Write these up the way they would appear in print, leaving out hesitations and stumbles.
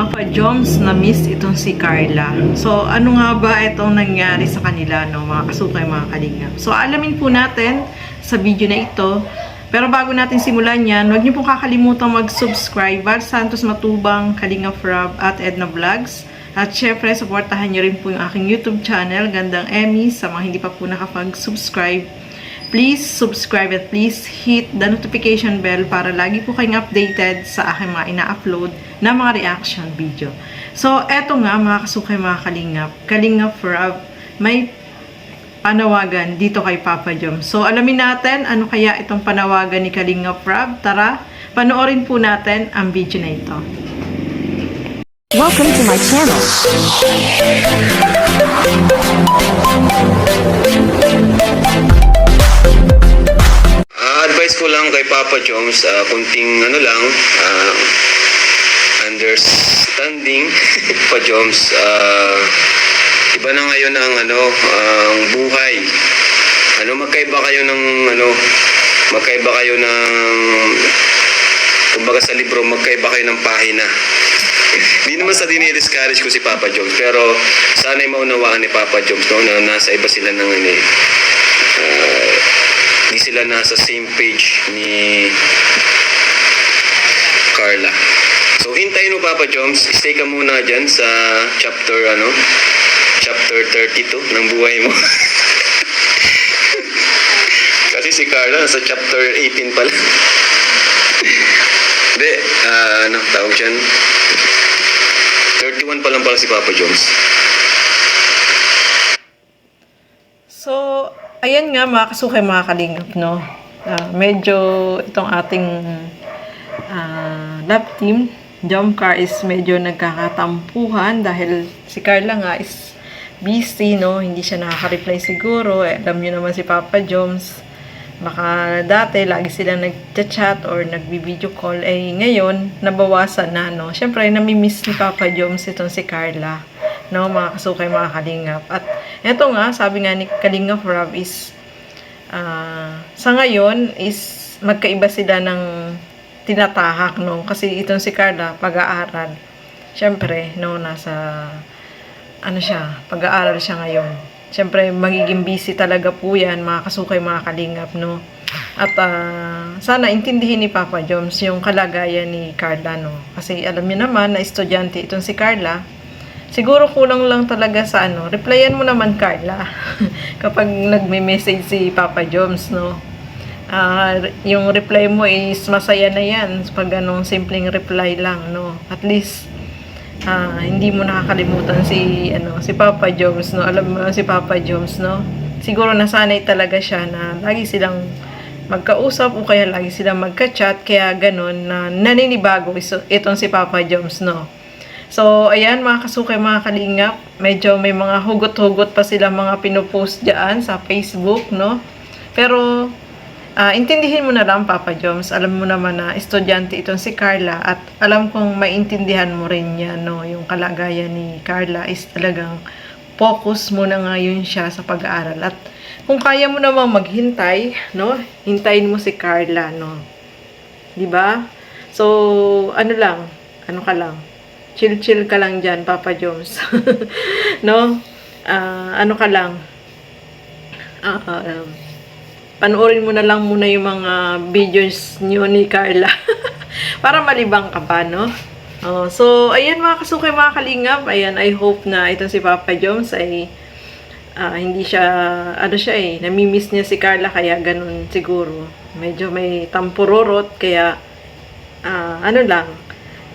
Papa Joms na miss itong si Carla. So, ano nga ba itong nangyari sa kanila, no, mga kasukay, mga kalingap? So, alamin po natin sa video na ito. Pero bago natin simulan yan, huwag niyo pong kakalimutan mag-subscribe. Val Santos Matubang, Kalingap Rob at Edna Vlogs. At syempre, supportahan niyo rin po yung aking YouTube channel, Gandang Emmy. Sa mga hindi pa po nakapag-subscribe, please subscribe at please hit the notification bell para lagi po kayong updated sa aking mga ina-upload na mga reaction video. So, eto nga mga kasukay, mga kalingap. Kalingap Rob, may panawagan dito kay Papa Joms. So, alamin natin ano kaya itong panawagan ni Kalingap Rob. Tara, panoorin po natin ang video na ito. Welcome to my channel. Advice ko lang kay Papa Joms, kunting understanding. Papa Joms, iba na ngayon ang ang buhay. Magkaiba kayo ng kumbaga sa libro, magkaiba kayo ng pahina. Hindi naman sa dinidiscourage ko si Papa Joms, pero sana'y maunawaan ni Papa Joms, no, na nasa iba sila ng hindi sila nasa same page ni Carla. So, hintayin mo, Papa Joms. Stay ka muna dyan sa chapter 32 ng buhay mo. Kasi si Carla nasa chapter 18 pala. Hindi, tawag dyan? 31 pa lang pala si Papa Joms. So, ayan nga mga kasukay, mga kalingap, no? Medyo itong ating love team, Jomcar, is medyo nagkakatampuhan dahil si Carla nga is busy, no? Hindi siya nakaka-reply siguro. Alam niyo naman si Papa Joms, baka dati lagi sila nag-chat or nagbi-video call, ngayon nabawasan na, no? Syempre nami-miss ni Papa Joms itong si Carla, no, mga kasukay, mga kalingap. At eto nga, sabi nga ni Kalingap Rob is sa ngayon is magkaiba sila ng tinatahak, no? Kasi itong si Carla, pag-aaral. Syempre, no, nasa pag-aaral siya ngayon. Syempre, magiging busy talaga po yan, mga kasukay, mga kalingap, no? At sana intindihin ni Papa Joms yung kalagayan ni Carla, no? Kasi alam niyo naman na estudyante itong si Carla. Siguro kulang lang talaga sa replyan mo naman, Carla. Kapag nagme-message si Papa Joms, no? Yung reply mo is masaya na yan. Pag simpleng reply lang, no? At least, hindi mo nakakalimutan si Papa Joms, no? Alam mo si Papa Joms, no? Siguro nasanay talaga siya na lagi silang magkausap o kaya lagi silang magka-chat, kaya ganun na naninibago itong si Papa Joms, no? So, ayan mga kasukay, mga kalingap, medyo may mga hugot-hugot pa sila mga pinopost dyan sa Facebook, no? Pero, intindihin mo na lang, Papa Joms. Alam mo naman na estudyante itong si Carla at alam kong maintindihan mo rin yan, no? Yung kalagayan ni Carla is talagang focus mo na ngayon siya sa pag-aaral. At kung kaya mo namang maghintay, no? Hintayin mo si Carla, no? Diba? So, ano ka lang? Chill-chill ka lang dyan, Papa Joms. No? Ka lang? Panoorin mo na lang muna yung mga videos nyo ni Carla. Para malibang ka pa, no? So, ayan mga kasukay, mga kalingap. Ayan, I hope na itong si Papa Joms ay hindi siya, namimiss niya si Carla, kaya ganun siguro. Medyo may tampurorot, kaya,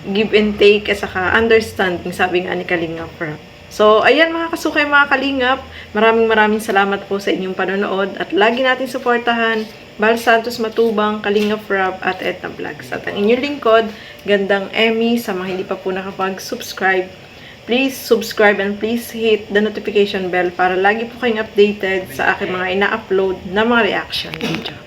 give and take at saka understanding, sabi nga ni Kalingap Rob. So, ayan mga kasukay, mga kalingap, maraming salamat po sa inyong panonood at lagi natin suportahan Val Santos Matubang, Kalingap Rob at Edna Vlogs. At ang inyong lingkod, Gandang Emmy. Sa mga hindi pa po nakapag-subscribe, please subscribe and please hit the notification bell para lagi po kayong updated sa aking mga ina-upload na mga reaction video.